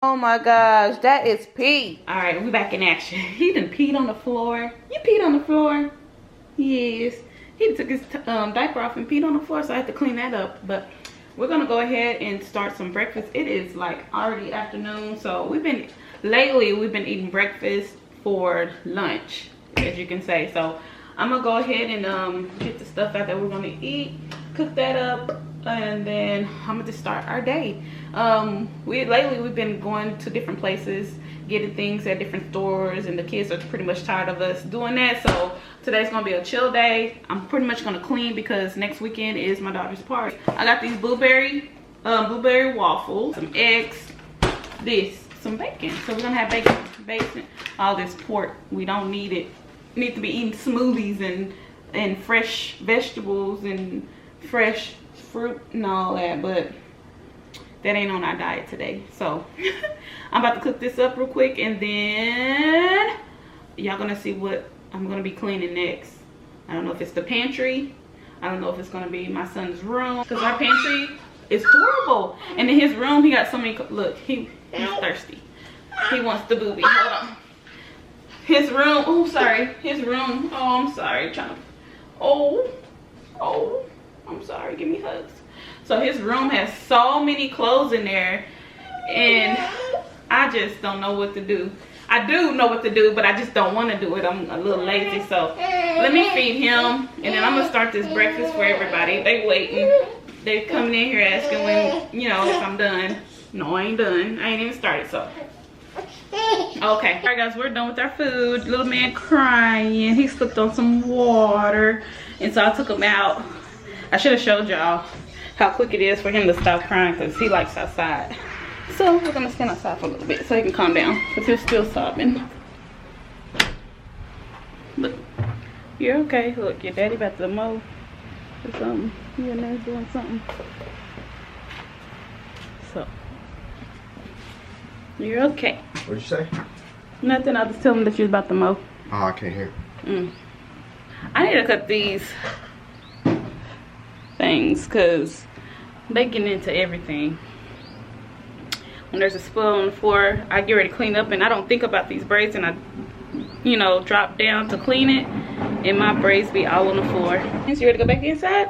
Oh my gosh, that is pee. All right, we back in action. He done peed on the floor. You peed on the floor? Yes. He took his diaper off and peed on the floor, so I had to clean that up. But we're gonna go ahead and start some breakfast. It is like already afternoon, so lately we've been eating breakfast for lunch, as you can say. So I'm gonna go ahead and get the stuff out that we're gonna eat, cook that up, and then I'm gonna just start our day. Lately we've been going to different places, getting things at different stores, and the kids are pretty much tired of us doing that. So today's gonna be a chill day. I'm pretty much gonna clean because next weekend is my daughter's party. I got these blueberry waffles, some eggs, some bacon. So we're gonna have bacon, all this pork. We don't need it. We need to be eating smoothies and fresh vegetables and fresh fruit and all that, but that ain't on our diet today. So I'm about to cook this up real quick, and then y'all gonna see what I'm gonna be cleaning next. I don't know if it's the pantry. I don't know if it's gonna be my son's room, because our pantry is horrible. And in his room, he got so many, look, he's thirsty. He wants the booby. Hold on. His room, oh sorry, his room, oh I'm sorry, I'm sorry, give me hugs. So his room has so many clothes in there, and I just don't know what to do. I do know what to do, but I just don't want to do it. I'm a little lazy, so let me feed him, and then I'm gonna start this breakfast for everybody. They waiting. They coming in here asking when, you know, if I'm done. No, I ain't done. I ain't even started, so. Okay, all right guys, we're done with our food. Little man crying. He slipped on some water, and so I took him out. I should have showed y'all how quick it is for him to stop crying, because he likes outside. So we're gonna stand outside for a little bit so he can calm down, because he's still sobbing. Look, you're okay. Look, your daddy about to mow or something. You in there doing something. So you're okay. What'd you say? Nothing. I just tell him that you're about to mow. Oh, I can't hear. I need to cut these things because they get into everything. When there's a spill on the floor, I get ready to clean up, and I don't think about these braids, and I, you know, drop down to clean it, and my braids be all on the floor. You ready to go back inside?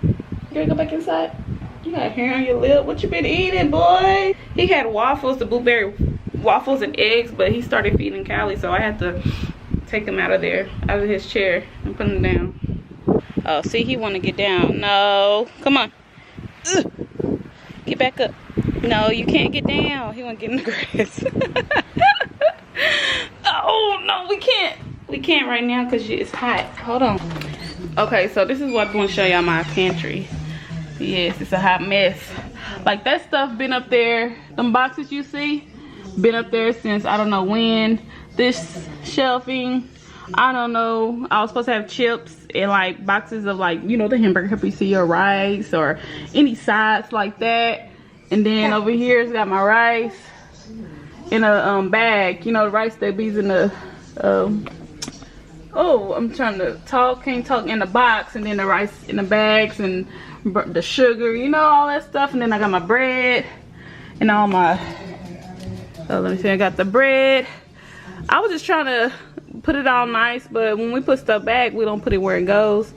You ready to go back inside? You got hair on your lip. What you been eating, boy? He had waffles, the blueberry waffles and eggs, but he started feeding Callie, so I had to take him out of there, out of his chair, and put him down. Oh, see, he want to get down. No, come on. Ugh. Get back up. No, you can't get down. He want to get in the grass. Oh, no, we can't. We can't right now because it's hot. Hold on. Okay, so this is what I want to show y'all my pantry. Yes, it's a hot mess. Like, that stuff been up there. Them boxes you see, been up there since I don't know when. This shelving, I don't know. I was supposed to have chips and like boxes of, like, you know, the hamburger helper you see, or rice or any sides like that. And then over here it's got my rice in a bag, you know, the rice that bees in the oh, I'm trying to talk, can't talk, in the box, and then the rice in the bags, and the sugar, you know, all that stuff. And then I got my bread and all my, oh, let me see, I got the bread. I was just trying to put it all nice, but when we put stuff back, we don't put it where it goes.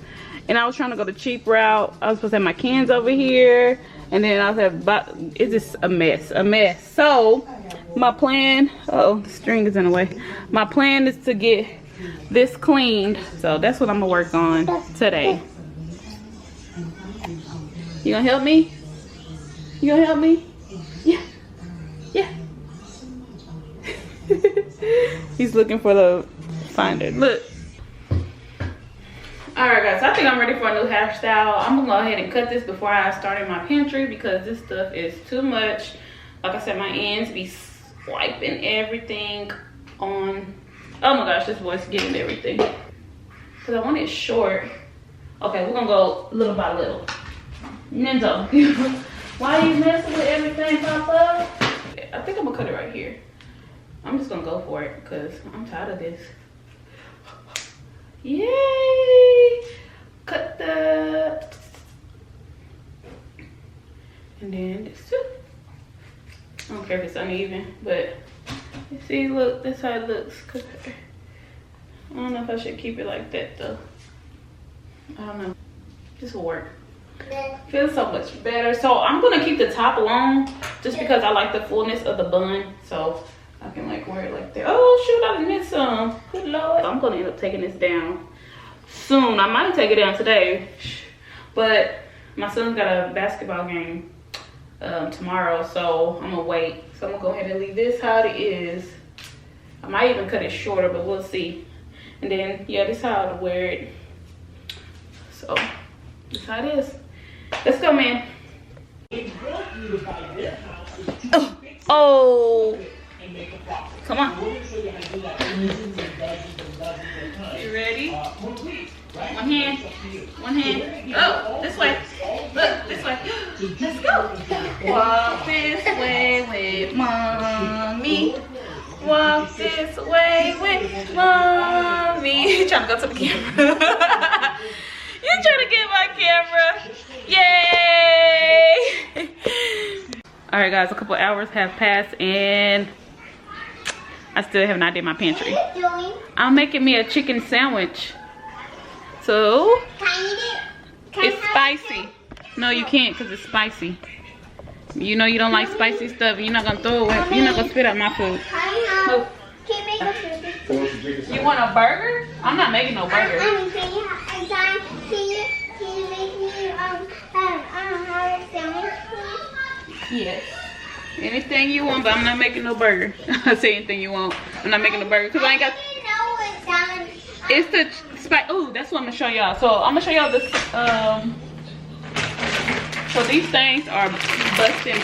And I was trying to go the cheap route. I was supposed to have my cans over here, and then I was have, it's just a mess. So my plan, oh, the string is in the way. My plan is to get this cleaned, so that's what I'm gonna work on today. You gonna help me? You gonna help me? Yeah. He's looking for the finder. Look. Alright guys, so I think I'm ready for a new hairstyle. I'm gonna go ahead and cut this before I start in my pantry, because this stuff is too much. Like I said, my ends be swiping everything on. Oh my gosh, this boy's getting everything. Because I want it short. Okay, we're gonna go little by little. Ninja. Why are you messing with everything, Papa? I think I'm gonna cut it right here. I'm just gonna go for it because I'm tired of this. Yay! Cut the, and then this too. I don't care if it's uneven, but you see, look, that's how it looks. I don't know if I should keep it like that though. I don't know. This will work. Feels so much better. So I'm gonna keep the top long just because I like the fullness of the bun. So I can like wear it like that. Oh shoot, I missed some. Good Lord. I'm gonna end up taking this down soon. I might take it down today, but my son's got a basketball game tomorrow, so I'm gonna wait. So I'm gonna go ahead and leave this how it is. I might even cut it shorter, but we'll see. And then yeah, this is how to wear it. So this is how it is. Let's go, man. Oh. Come on. You ready? One hand. One hand. Oh, this way. Look, this way. Let's go. Walk this way with mommy. Walk this way with mommy. You trying to go to the camera? You trying to get my camera? Yay! All right, guys. A couple hours have passed, and I still have not did my pantry. What are you doing? I'm making me a chicken sandwich. So Can I eat it? Can it's spicy. No, you can't because it's spicy. You know you don't like spicy stuff. You're not gonna throw it. You're not gonna spit out my food. Can you make a food? You want a burger? I'm not making no burger. Can you make me have a sandwich, please? Yes. Anything you want, but I'm not making no burger. I say anything you want. I'm not making no burger because I ain't got. It's the spice. Oh, that's what I'm gonna show y'all. So I'm gonna show y'all this. So these things are busting.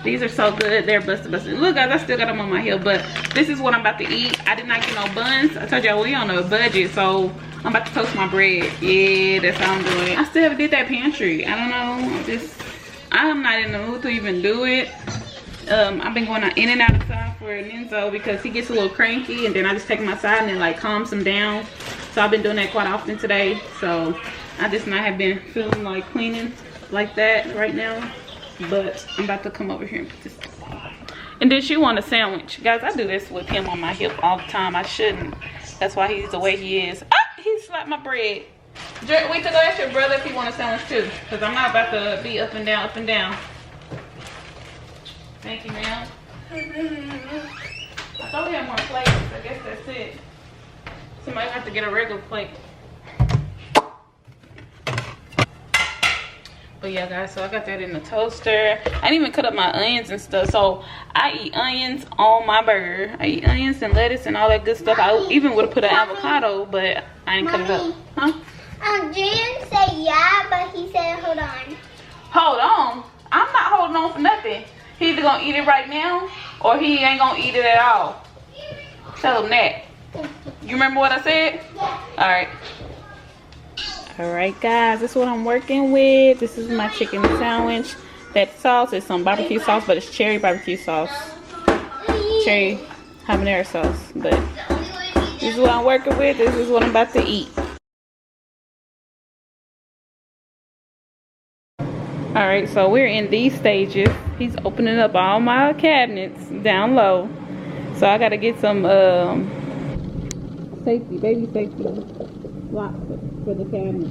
These are so good. They're busting. Look, guys, I still got them on my heel, but this is what I'm about to eat. I did not get no buns. I told y'all we on a budget, so I'm about to toast my bread. Yeah, that's how I'm doing it. I still haven't did that pantry. I don't know. I'm not in the mood to even do it. I've been going in and out of time for Nenzo because he gets a little cranky, and then I just take him outside and then like calms him down. So I've been doing that quite often today. So I just not have been feeling like cleaning like that right now. But I'm about to come over here and put this. And then she want a sandwich. Guys, I do this with him on my hip all the time. I shouldn't. That's why he's the way he is. Ah, he slapped my bread. Wait till go ask your brother if he want a sandwich too. Because I'm not about to be up and down, up and down. Thank you, ma'am. I thought we had more plates. I guess that's it. Somebody have to get a regular plate. But yeah, guys, so I got that in the toaster. I didn't even cut up my onions and stuff. So I eat onions on my burger. I eat onions and lettuce and all that good stuff. I even would have put an avocado, but I didn't cut it up. Huh? Jan said yeah, but he said hold on. Hold on? I'm not holding on for nothing. He either gonna eat it right now or he ain't gonna eat it at all. Tell him that. You remember what I said? Yeah. Alright. Alright, guys, this is what I'm working with. This is my chicken sandwich. That sauce is some barbecue sauce, but it's cherry barbecue sauce. Cherry habanero sauce. But this is what I'm working with. This is what I'm about to eat. Alright, so we're in these stages. He's opening up all my cabinets down low. So I gotta get some baby safety locks for the cabinet.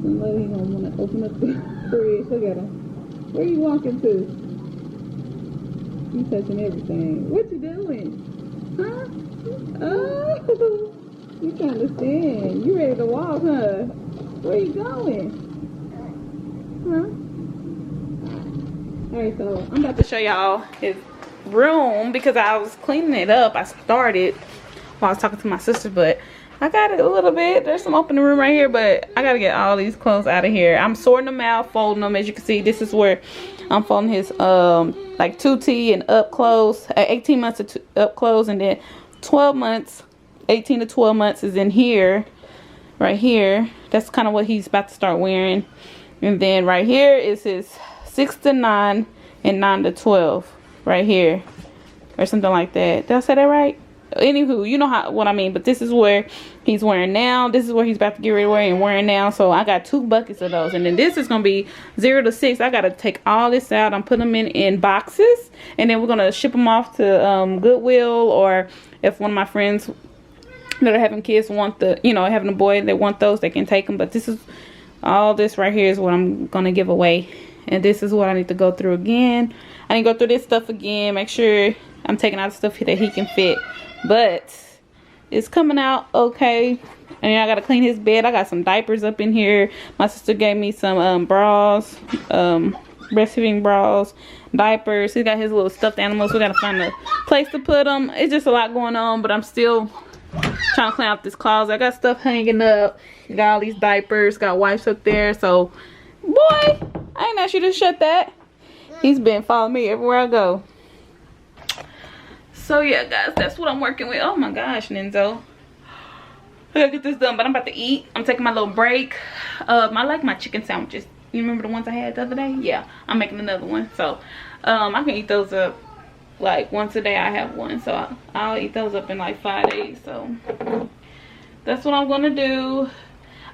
Somebody gonna wanna open up the fridge. Look at him. Where you walking to? He's touching everything. What you doing? Huh? Oh, you trying to stand. You ready to walk, huh? Where you going? Huh? Alright, so I'm about to show y'all his room because I was cleaning it up. I started while I was talking to my sister, but I got it a little bit. There's some open room right here, but I gotta get all these clothes out of here. I'm sorting them out, folding them. As you can see, this is where I'm folding his like 2T and up clothes, 18 months of up clothes, and then 12 months, 18 to 12 months is in here, right here. That's kind of what he's about to start wearing. And then right here is his 6 to 9 and 9 to 12 right here, or something like that. Did I say that right? Anywho, you know what I mean. But this is where he's wearing now. This is where he's about to get ready to wear and wearing now. So I got 2 buckets of those. And then this is going to be 0 to 6. I got to take all this out. I'm putting them in boxes. And then we're going to ship them off to Goodwill. Or if one of my friends that are having kids want the, you know, having a boy, they want those, they can take them. But this is, all this right here is what I'm going to give away. And this is what I need to go through again. I need to go through this stuff again. Make sure I'm taking out the stuff that he can fit. But it's coming out okay. And then I got to clean his bed. I got some diapers up in here. My sister gave me some bras. Breastfeeding bras. Diapers. He got his little stuffed animals. We got to find a place to put them. It's just a lot going on. But I'm still trying to clean out this closet. I got stuff hanging up. Got all these diapers. Got wipes up there. So, boy, I ain't asked you to shut that. He's been following me everywhere I go. So yeah, guys, that's what I'm working with. Oh my gosh, Nenzo. I gotta get this done, but I'm about to eat. I'm taking my little break. I like my chicken sandwiches. You remember the ones I had the other day? Yeah, I'm making another one. So I can eat those up like once a day. I have one, so I'll eat those up in like 5 days. So that's what I'm gonna do.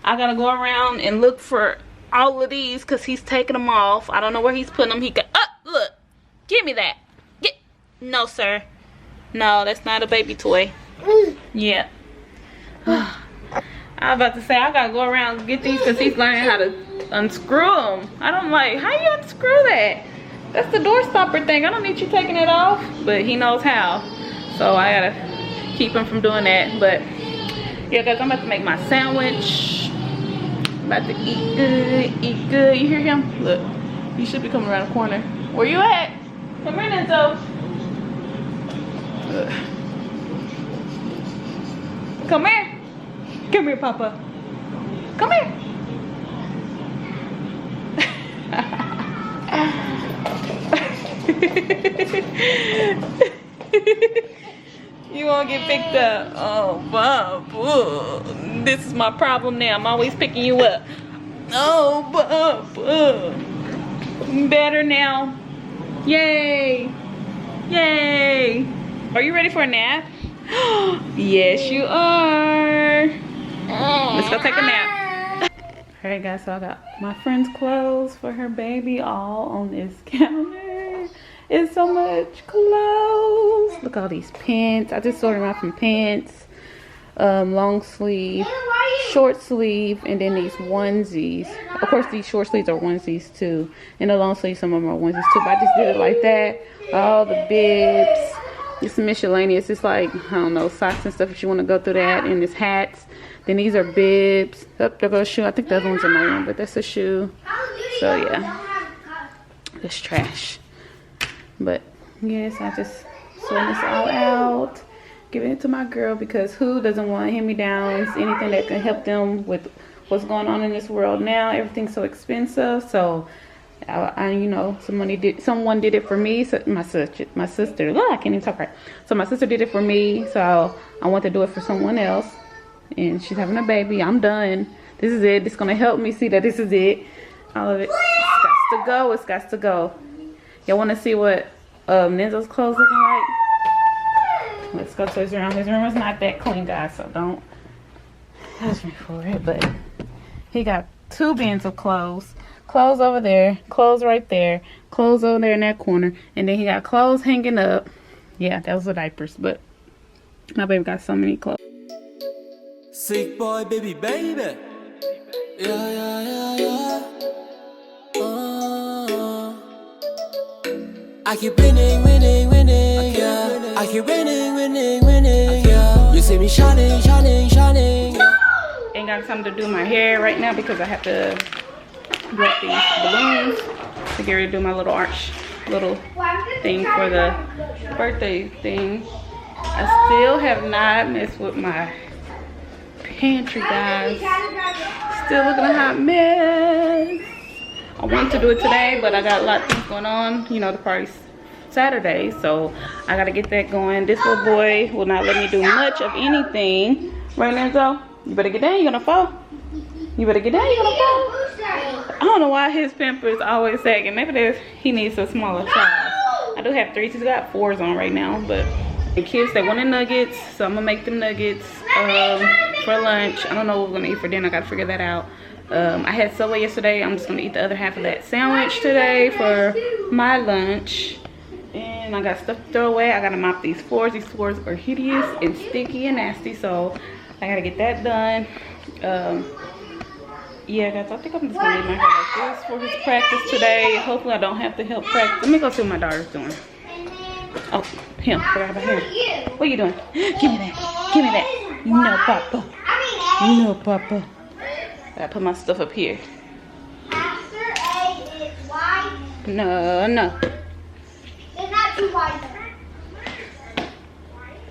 I gotta go around and look for all of these because he's taking them off. I don't know where he's putting them. He got, look, give me that. No, sir. No, that's not a baby toy. Yeah. I was about to say, I gotta go around and get these because he's learning how to unscrew them. I don't like, how you unscrew that? That's the door stopper thing. I don't need you taking it off, but he knows how. So I gotta keep him from doing that. But yeah, guys, I'm about to make my sandwich. I'm about to eat good, eat good. You hear him? Look, he should be coming around the corner. Where you at? Come here, Nenzo. Come here. Come here, Papa. Come here. You won't get picked up. Oh, Bob. This is my problem now. I'm always picking you up. Oh, Bob. Better now. Yay. Yay. Are you ready for a nap? Yes, you are. Let's go take a nap. Alright, guys, so I got my friend's clothes for her baby all on this counter. It's so much clothes. Look at all these pants. I just sorted them out from pants, long sleeve, short sleeve, and then these onesies. Of course, these short sleeves are onesies too, and the long sleeves, some of them are onesies too. But I just did it like that. All the bibs. It's miscellaneous. It's like, I don't know, socks and stuff if you want to go through that. And it's hats. Then these are bibs. Up there goes a shoe. I think the other one's in my room, but that's a shoe. So yeah, it's trash. But yes, I just sorting this all out, giving it to my girl, because who doesn't want hand-me-downs, anything that can help them with what's going on in this world now. Everything's so expensive. So I you know, someone did it for me. So my sister, oh, I can't even talk right. So my sister did it for me, so I want to do it for someone else. And she's having a baby. I'm done. This is it. It's gonna help me see that this is it. All of it. It's got to go. It's got to go. Y'all want to see what Nenzo's clothes looking like? Let's go to his room. His room is not that clean, guys, so don't judge me for it. But he got 2 bins of clothes. Clothes over there, clothes right there, clothes over there in that corner, and then he got clothes hanging up. Yeah, those are diapers, but my baby got so many clothes. Sick boy, baby. Yeah. I keep winning, yeah. I keep winning, yeah. You see me shining. Ain't got time to do my hair right now because I have to get these balloons to get ready to do my little arch little thing for the birthday thing. I still have not messed with my pantry, guys. Still looking a hot mess. I wanted to do it today, but I got a lot of things going on. You know, the party's Saturday, so I gotta get that going. This little boy will not let me do much of anything. Right, Nenzo? You better get down, you're gonna fall. You better get down, you're gonna fall. I don't know why his Pampers always sagging. Maybe he needs a smaller size. I do have 3s. He's got 4s on right now, but The kids, they wanted nuggets, so I'm gonna make them nuggets for lunch. I don't know what we're gonna eat for dinner. I gotta figure that out. I had Subway yesterday. I'm just gonna eat the other half of that sandwich today for my lunch. And I got stuff to throw away. I gotta mop these floors. These floors are hideous and sticky and nasty, so I gotta get that done. Yeah, guys, I think I'm just gonna leave my hair like this for his practice today. Hopefully I don't have to help practice. Let me go see what my daughter's doing. Oh, him. Forgot about him. What are you doing? Give me that. Give me that. No, Papa. No, Papa. I gotta put my stuff up here. After A is white. No, no. It's not too white.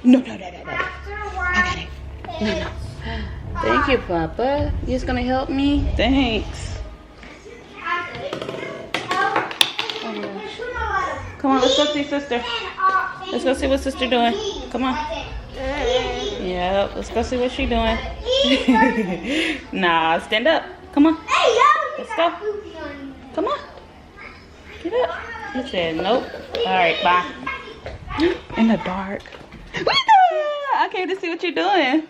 No, no, no, no, no. After I white got it. No, no. Thank you, Papa. You just gonna help me? Thanks. Come on, let's go see sister. Let's go see what sister doing. Come on. Yep, let's go see what she doing. Nah, stand up. Come on. Let's go. Come on. Get up. He said nope. Alright, bye. In the dark. I came to see what you're doing.